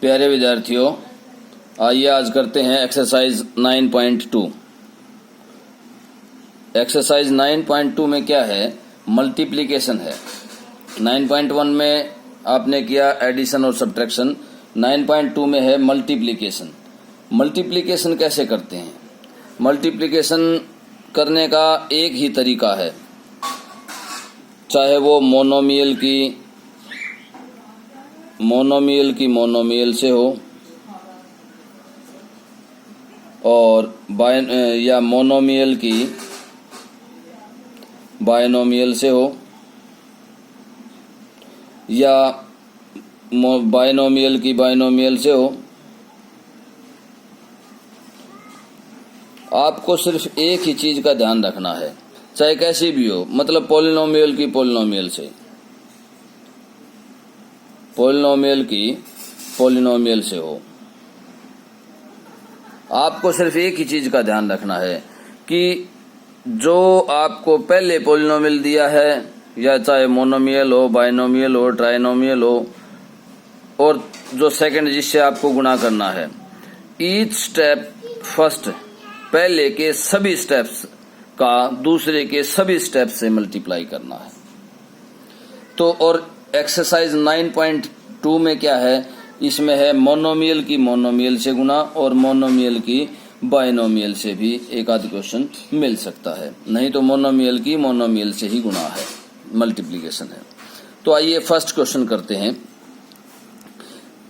प्यारे विद्यार्थियों, आइए आज करते हैं एक्सरसाइज 9.2। एक्सरसाइज 9.2 में क्या है? मल्टीप्लिकेशन है। 9.1 में आपने किया एडिशन और सब्ट्रैक्शन, 9.2 में है मल्टीप्लिकेशन। मल्टीप्लिकेशन कैसे करते हैं? मल्टीप्लिकेशन करने का एक ही तरीका है, चाहे वो मोनोमियल की मोनोमियल से हो और या मोनोमियल की बायनोमियल से हो या बायनोमियल की बायनोमियल से हो। आपको सिर्फ एक ही चीज का ध्यान रखना है, चाहे कैसी भी हो, मतलब पॉलिनोमियल की पॉलिनोमियल से, पॉलिनोमियल की पॉलिनोमियल से हो। आपको सिर्फ एक ही चीज का ध्यान रखना है कि जो आपको पहले पॉलिनोमियल दिया है, या चाहे मोनोमियल हो, बायनोमियल हो, ट्राइनोमियल हो, और जो सेकंड जिससे आपको गुणा करना है, ईच स्टेप फर्स्ट पहले के सभी स्टेप्स का दूसरे के सभी स्टेप्स से मल्टीप्लाई करना है। तो और एक्सरसाइज 9.2 में क्या है? इसमें है मोनोमियल की मोनोमियल से गुणा और मोनोमियल की बायनोमियल से भी एक आध क्वेश्चन मिल सकता है, नहीं तो मोनोमियल की मोनोमियल से ही गुणा है, मल्टीप्लिकेशन है। तो आइए फर्स्ट क्वेश्चन करते हैं।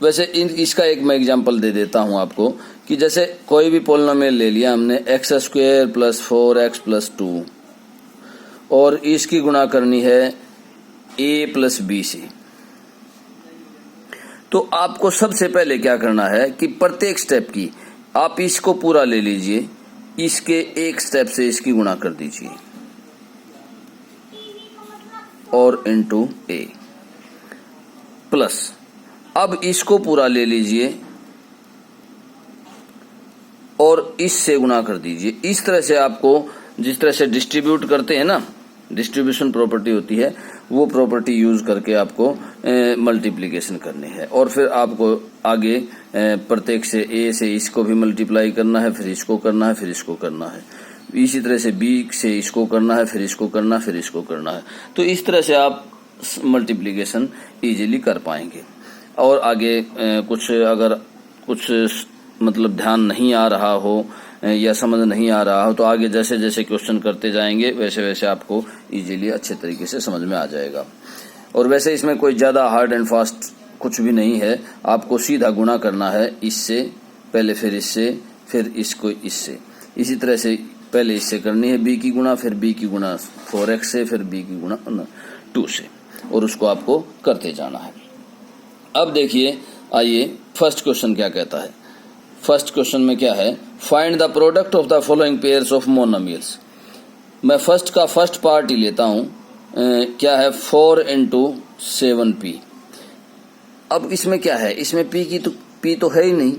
वैसे इसका एक मैं एग्जांपल दे देता हूं आपको कि जैसे कोई भी पॉलिनोमियल ले लिया हमने x² + 4x + 2 और इसकी गुणा करनी है a + b से। तो आपको सबसे पहले क्या करना है कि प्रत्येक स्टेप की आप इसको पूरा ले लीजिए, इसके एक स्टेप से इसकी गुणा कर दीजिए और इनटू a प्लस अब इसको पूरा ले लीजिए और इससे गुणा कर दीजिए। इस तरह से आपको जिस तरह से डिस्ट्रीब्यूट करते हैं ना, डिस्ट्रीब्यूशन प्रॉपर्टी होती है, वो प्रॉपर्टी यूज करके आपको मल्टीप्लिकेशन करनी है। और फिर आपको आगे प्रत्येक से a से इसको भी मल्टीप्लाई करना है, फिर इसको करना है, फिर इसको करना है। इसी तरह से b से इसको करना है, फिर इसको करना है, फिर इसको करना है। तो इस तरह से आप मल्टीप्लिकेशन इजीली कर पाएंगे। और आगे अगर कुछ मतलब ध्यान नहीं आ रहा हो या समझ नहीं आ रहा हो, तो आगे जैसे जैसे क्वेश्चन करते जाएंगे वैसे वैसे आपको इजीली अच्छे तरीके से समझ में आ जाएगा। और वैसे इसमें कोई ज्यादा हार्ड एंड फास्ट कुछ भी नहीं है, आपको सीधा गुणा करना है इससे पहले, फिर इससे, फिर इसको इससे। इसी तरह से पहले इससे करनी है b की गुणा, फिर b की गुणा 4x से, फिर b की गुणा 2 से, और उसको आपको करते जाना है। अब देखिए, आइए फर्स्ट क्वेश्चन क्या कहता है। फर्स्ट क्वेश्चन में क्या है? Find the product of the following pairs of monomials. मैं फर्स्ट का फर्स्ट पार्ट ही लेता हूं। क्या है? 4 × 7p। अब इसमें क्या है? इसमें p तो है ही नहीं,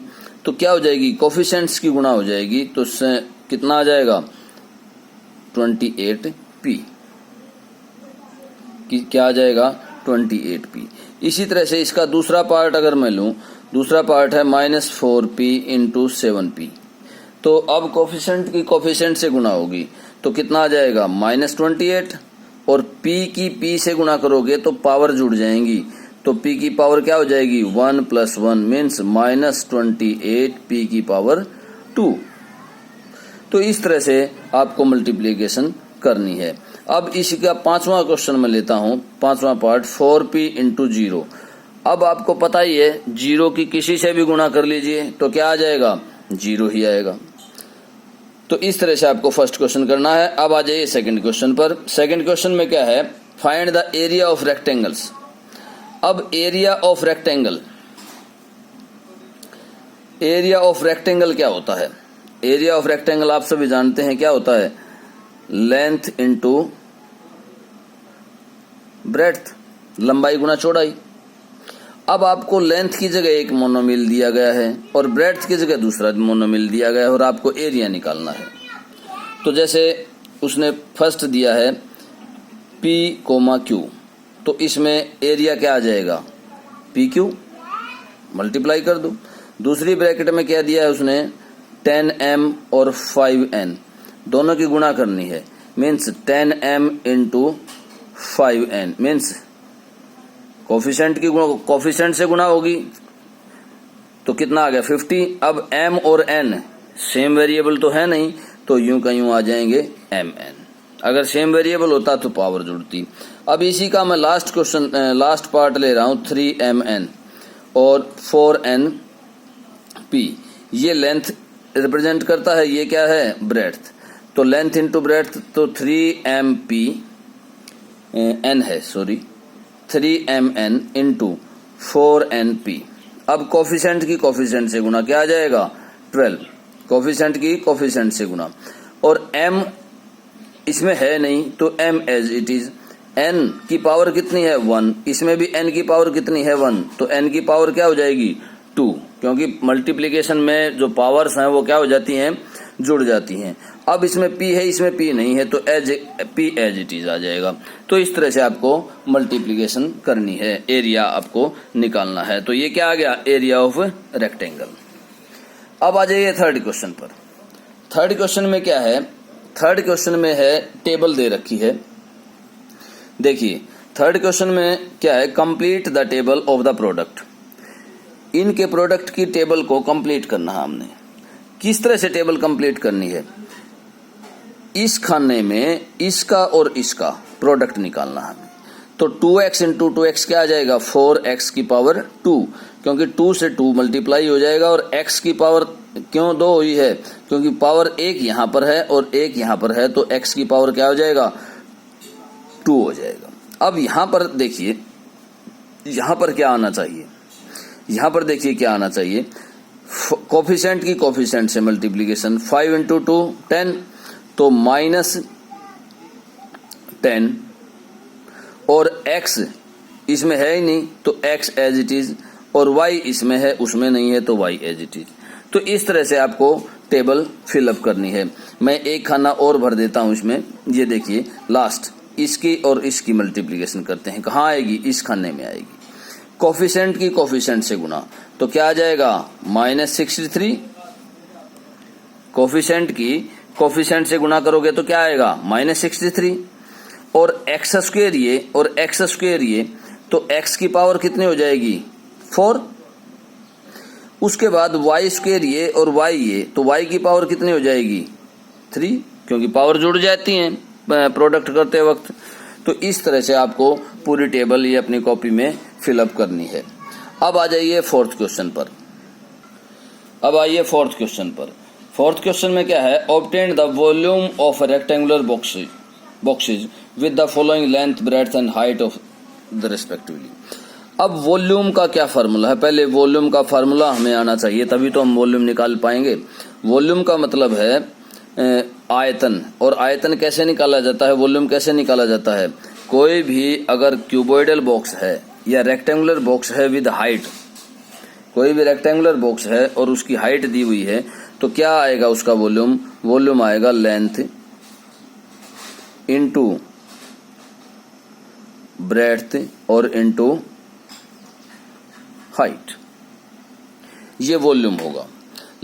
तो क्या हो जाएगी? कोफिशिएंट्स की गुणा हो जाएगी, तो कितना आ जाएगा? 28p। क्या आ जाएगा? 28p। इसी तरह से इसका दूसरा पार्ट अगर मैं लूं, दूसरा पार्ट है -4p × 7p। तो अब कोफिशिएंट की कोफिशिएंट से गुणा होगी, तो कितना आ जाएगा? -28, और p की p से गुणा करोगे तो पावर जुड़ जाएंगी, तो p की पावर क्या हो जाएगी? 1 + 1 मीन्स -28p की पावर 2। तो इस तरह से आपको मल्टीप्लिकेशन करनी है। अब इसका पांचवा क्वेश्चन में लेता हूं, पांचवा पार्ट 4p × 0। अब आपको पता ही है, 0 की किसी से भी गुणा कर लीजिए तो क्या आ जाएगा? 0 ही आएगा। तो इस तरह से आपको फर्स्ट क्वेश्चन करना है। अब आ जाइए सेकंड क्वेश्चन पर। सेकंड क्वेश्चन में क्या है? Find the area of rectangles. अब area of rectangle, area of rectangle क्या होता है? एरिया ऑफ रेक्टेंगल आप सभी जानते हैं क्या होता है? लेंथ इंटू ब्रेड्थ, लंबाई गुना चौड़ाई। अब आपको लेंथ की जगह एक मोनोमियल दिया गया है और ब्रेड्थ की जगह दूसरा मोनोमियल दिया गया है, और आपको एरिया निकालना है। तो जैसे उसने फर्स्ट दिया है p, q, तो इसमें एरिया क्या आ जाएगा? PQ। मल्टीप्लाई कर दो। दूसरी ब्रैकेट में क्या दिया है उसने, 10m और 5n दोनों की गुणा करनी है, means 10m into 5n means coefficient की कोफिशिएंट से गुणा होगी तो कितना आ गया 50। अब m और n सेम वेरिएबल तो है नहीं, तो यूं का यूं आ जाएंगे mn। अगर सेम वेरिएबल होता तो पावर जुड़ती। अब इसी का मैं लास्ट पार्ट ले रहा हूं, 3mn और 4np। ये लेंथ रिप्रेजेंट करता है, ये क्या है, ब्रेड्थ। तो लेंथ इंटू ब्रेड्थ तो 3mp n है, सॉरी 3mn इंटू 4np। अब कोफिशिएंट की कोफिशिएंट से गुना, क्या आ जाएगा 12, कोफिशिएंट की कोफिशिएंट से गुना। और m इसमें है नहीं तो m as it is. n की पावर कितनी है 1, इसमें भी n की पावर कितनी है 1, तो n की पावर क्या हो जाएगी 2, क्योंकि मल्टीप्लिकेशन में जो पावर्स हैं वो क्या हो जाती हैं, जुड़ जाती हैं। अब इसमें p है, इसमें p नहीं है, तो p एज इट इज आ जाएगा। तो इस तरह से आपको मल्टीप्लिकेशन करनी है, एरिया आपको निकालना है। तो ये क्या आ गया, एरिया ऑफ रेक्टेंगल। अब आ जाइए थर्ड क्वेश्चन पर। थर्ड क्वेश्चन में क्या है, थर्ड क्वेश्चन में है टेबल दे रखी है। देखिए थर्ड क्वेश्चन में क्या है, complete the table of the product. इनके प्रोडक्ट की टेबल को कंप्लीट करना है हमने। किस तरह से टेबल कंप्लीट करनी है, इस खाने में इसका और इसका प्रोडक्ट निकालना है हमें। तो 2x इंटू 2x क्या आ जाएगा, 4x की पावर 2, क्योंकि 2 से 2 मल्टीप्लाई हो जाएगा। और x की पावर क्यों 2 हुई है, क्योंकि पावर एक यहां पर है और एक यहां पर है, तो x की पावर क्या हो जाएगा 2 हो जाएगा। अब यहां पर देखिए, यहां पर क्या आना चाहिए, यहां पर देखिए क्या आना चाहिए, कोफिशिएंट की कोफिशिएंट से मल्टीप्लीकेशन, 5 इंटू 2 10, तो -10, और x इसमें है ही नहीं तो x एज इट इज, और y इसमें है उसमें नहीं है तो y एज इट इज। तो इस तरह से आपको टेबल फिलअप करनी है। मैं एक खाना और भर देता हूं इसमें। ये देखिए लास्ट इसकी और इसकी मल्टीप्लिकेशन करते हैं, कहाँ आएगी, इस खाने में आएगी। कोफिशिएंट की कोफिशिएंट से गुना, तो क्या आ जाएगा -63। कोफिशिएंट की कोफिशिएंट से गुना करोगे तो क्या आएगा -63। और एक्स स्क्वायर ये और एक्स स्क्वायर ये, तो x की पावर कितनी हो जाएगी 4। उसके बाद y स्क्वायर ये और y ये, तो y की पावर कितनी हो जाएगी 3, क्योंकि पावर जुड़ जाती हैं प्रोडक्ट करते वक्त। तो इस तरह से आपको पूरी टेबल ये अपनी कॉपी में फिलअप करनी है। अब आ जाइए फोर्थ क्वेश्चन पर। अब आइए फोर्थ क्वेश्चन पर। फोर्थ क्वेश्चन में क्या है, obtain the volume of rectangular boxes with the following length, breadth and height of the respectively. अब वॉल्यूम का क्या फार्मूला है, पहले वॉल्यूम का फार्मूला हमें आना चाहिए, तभी तो हम वॉल्यूम निकाल पाएंगे। वॉल्यूम का मतलब है आयतन, और आयतन कैसे निकाला जाता है, वॉल्यूम कैसे निकाला जाता है। कोई भी अगर क्यूबॉइडल बॉक्स है या रेक्टेंगुलर बॉक्स है विद हाइट, कोई भी रेक्टेंगुलर बॉक्स है और उसकी हाइट दी हुई है, तो क्या आएगा उसका वॉल्यूम, वॉल्यूम आएगा लेंथ इंटू ब्रेड्थ और इंटू हाइट। ये वॉल्यूम होगा,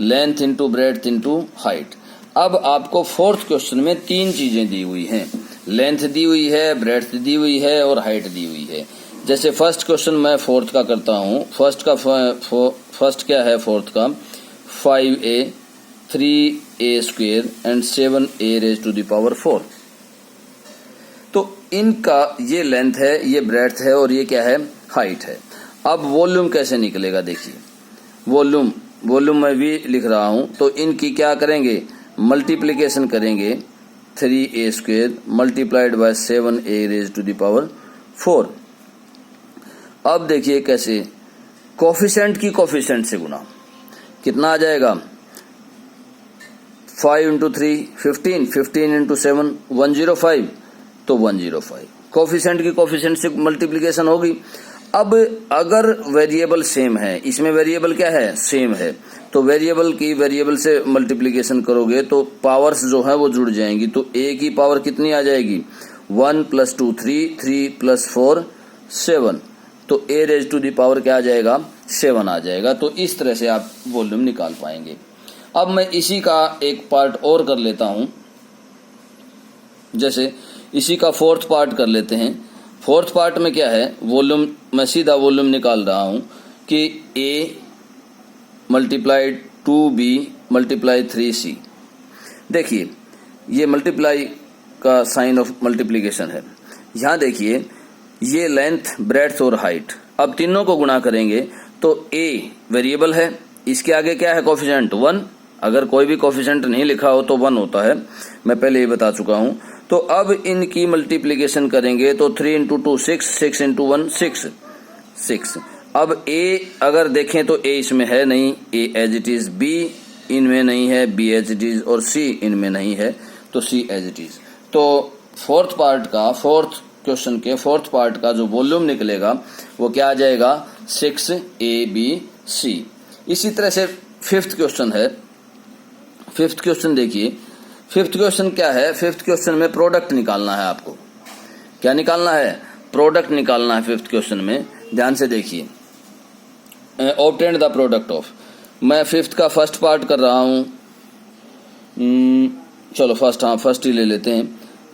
length into breadth into height. अब आपको फोर्थ क्वेश्चन में 3 चीजें दी हुई हैं, लेंथ दी हुई है, ब्रेड्थ दी हुई है और हाइट दी हुई है। जैसे फर्स्ट क्वेश्चन मैं फोर्थ का करता हूं। फर्स्ट क्या है फोर्थ का, 5a 3a square and 7a raise to the power 4। तो इनका ये लेंथ है, ये ब्रेड्थ है और ये क्या है, हाइट है। अब वॉल्यूम कैसे निकलेगा, देखिए वॉल्यूम मैं भी लिख रहा हूं। तो इनकी क्या करेंगे, मल्टीप्लिकेशन करेंगे, 3a square multiplied by 7a raise to the power 4। अब देखिए कैसे, कोफिशिएंट की कोफिशिएंट से गुना, कितना आ जाएगा 5 इंटू 3 15, 15 इंटू 7 105, तो 105। कोफिशिएंट की कोफिशिएंट से मल्टीप्लिकेशन होगी। अब अगर वेरिएबल सेम है, इसमें वेरिएबल क्या है, सेम है, तो वेरिएबल की वेरिएबल से मल्टीप्लिकेशन करोगे तो पावर्स जो है वो जुड़ जाएंगी। तो a की पावर कितनी आ जाएगी, 1 + 2 3, 3 + 4 7, तो a raise to the power क्या आ जाएगा 7 आ जाएगा। तो इस तरह से आप वॉल्यूम निकाल पाएंगे। अब मैं इसी का एक पार्ट और कर लेता हूं, जैसे इसी का फोर्थ पार्ट कर लेते हैं। फोर्थ पार्ट में क्या है, वॉल्यूम, मैं सीधा वॉल्यूम निकाल रहा हूं कि A multiplied 2B multiply 3C। देखिए ये मल्टीप्लाई का साइन ऑफ मल्टीप्लिकेशन है। यहां देखिए ये लेंथ, ब्रेड्थ और हाइट, अब तीनों को गुणा करेंगे तो A वेरिएबल है, इसके आगे क्या है कोफिशिएंट 1। अगर कोई भी कोफिशिएंट नहीं लिखा हो तो 1 होता है, मैं पहले ये बता चुका हूं। तो अब इनकी मल्टीप्लिकेशन करेंगे तो 3 इंटू 2 6, 6 इंटू 1 6। अब A अगर देखें तो A इसमें है नहीं, A as it is, B इनमें नहीं है, B एज इट इज, और C इनमें नहीं है तो C एज इट इज। तो फोर्थ क्वेश्चन के फोर्थ पार्ट का जो वॉल्यूम निकलेगा वो क्या आ जाएगा, 6ABC। इसी तरह से फिफ्थ क्वेश्चन है। फिफ्थ क्वेश्चन देखिए, फिफ्थ क्वेश्चन क्या है, फिफ्थ क्वेश्चन में प्रोडक्ट निकालना है आपको। क्या निकालना है, प्रोडक्ट निकालना है फिफ्थ क्वेश्चन में। ध्यान से देखिए, ऑब्टेन द प्रोडक्ट ऑफ, मैं फिफ्थ का फर्स्ट पार्ट कर रहा हूं। चलो फर्स्ट ही ले लेते हैं।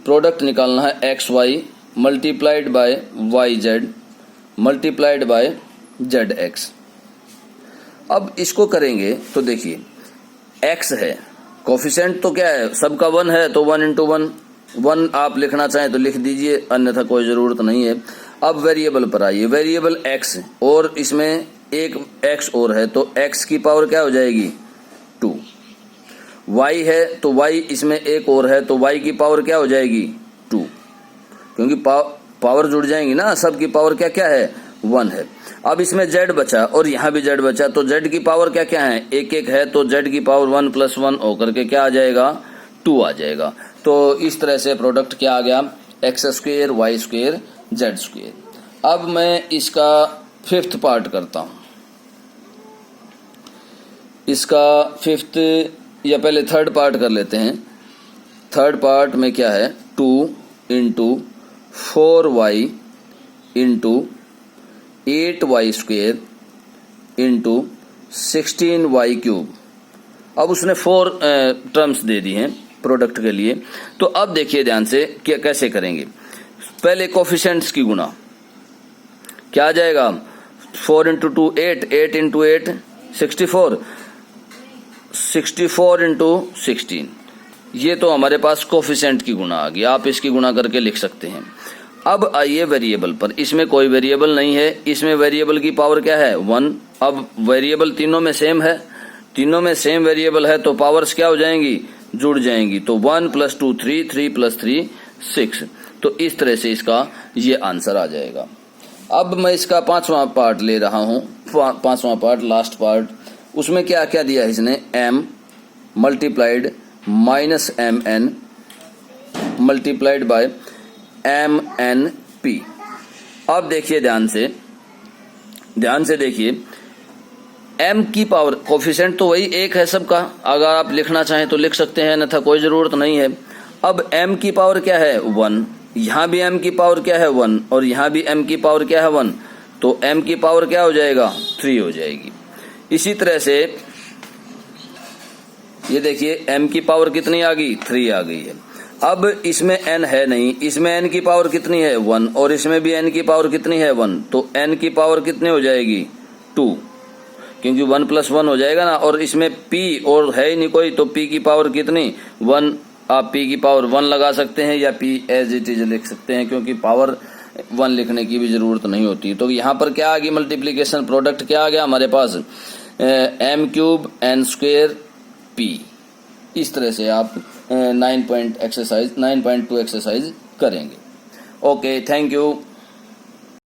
प्रोडक्ट निकालना है XY multiplied by YZ multiplied by ZX। अब इसको करेंगे तो देखिए X है, कोफिशिएंट तो क्या है, सबका 1 है तो 1 इंटू 1 आप लिखना चाहें तो लिख दीजिए, अन्यथा कोई जरूरत नहीं है। अब वेरिएबल पर आइए, वेरिएबल X और इसमें एक X और है तो X की पावर क्या हो जाएगी 2। Y है तो Y इसमें एक और है तो Y की पावर क्या हो जाएगी 2, क्योंकि पावर जुड़ जाएंगी ना, सबकी पावर क्या क्या है 1 है। अब इसमें Z बचा और यहाँ भी Z बचा तो Z की पावर क्या क्या है, एक है तो Z की पावर 1 + 1 होकर के क्या आ जाएगा 2 आ जाएगा। तो इस तरह से प्रोडक्ट क्या आ गया, X² Y² Z²। अब मैं इसका फिफ्थ पार्ट करता हूं। इसका फिफ्थ या पहले थर्ड पार्ट कर लेते हैं। थर्ड पार्ट में क्या है, 2 into 4Y into 8Y² into 16Y³। अब उसने 4 टर्म्स दे दी हैं प्रोडक्ट के लिए। तो अब देखिए ध्यान से क्या कैसे करेंगे। पहले कोफिशिएंट्स की गुणा, क्या आ जाएगा 4 इंटू 2 8, 8 इंटू 8 64, 64 इंटू 16। ये तो हमारे पास कोफिशिएंट की गुणा आ गई, आप इसकी गुणा करके लिख सकते हैं। अब आइए वेरिएबल पर, इसमें कोई वेरिएबल नहीं है, इसमें वेरिएबल की पावर क्या है 1। अब वेरिएबल तीनों में सेम है, तीनों में सेम वेरिएबल है तो पावर्स क्या हो जाएंगी, जुड़ जाएंगी। तो 1 + 2 3, 3 + 3 6। तो इस तरह से इसका ये आंसर आ जाएगा। अब मैं इसका पांचवा पार्ट ले रहा हूं, पांचवा पार्ट, लास्ट पार्ट। उसमें क्या क्या दिया है इसने, M multiplied -MN multiplied by MNP। अब देखिए ध्यान से देखिए, M की पावर, कोफिशिएंट तो वही एक है सबका, अगर आप लिखना चाहें तो लिख सकते हैं, अन्यथा कोई जरूरत नहीं है। अब M की पावर क्या है 1, यहां भी M की पावर क्या है 1 और यहां भी M की पावर क्या है 1, तो M की पावर क्या हो जाएगा 3 हो जाएगी। इसी तरह से ये देखिए M की पावर कितनी आ गई 3 आ गई है। अब इसमें N है नहीं, इसमें N की पावर कितनी है 1 और इसमें भी N की पावर कितनी है 1, तो N की पावर कितनी हो जाएगी 2, क्योंकि 1 + 1 हो जाएगा ना। और इसमें P और है ही नहीं कोई तो P की पावर कितनी 1, आप P की पावर 1 लगा सकते हैं या P एज इट इज लिख सकते हैं, क्योंकि पावर 1 लिखने की भी जरूरत नहीं होती। तो यहाँ पर क्या आ गई मल्टीप्लीकेशन, प्रोडक्ट क्या आ गया हमारे पास M³ N² P। इस तरह से आप 9.2 एक्सरसाइज करेंगे। Okay, thank you.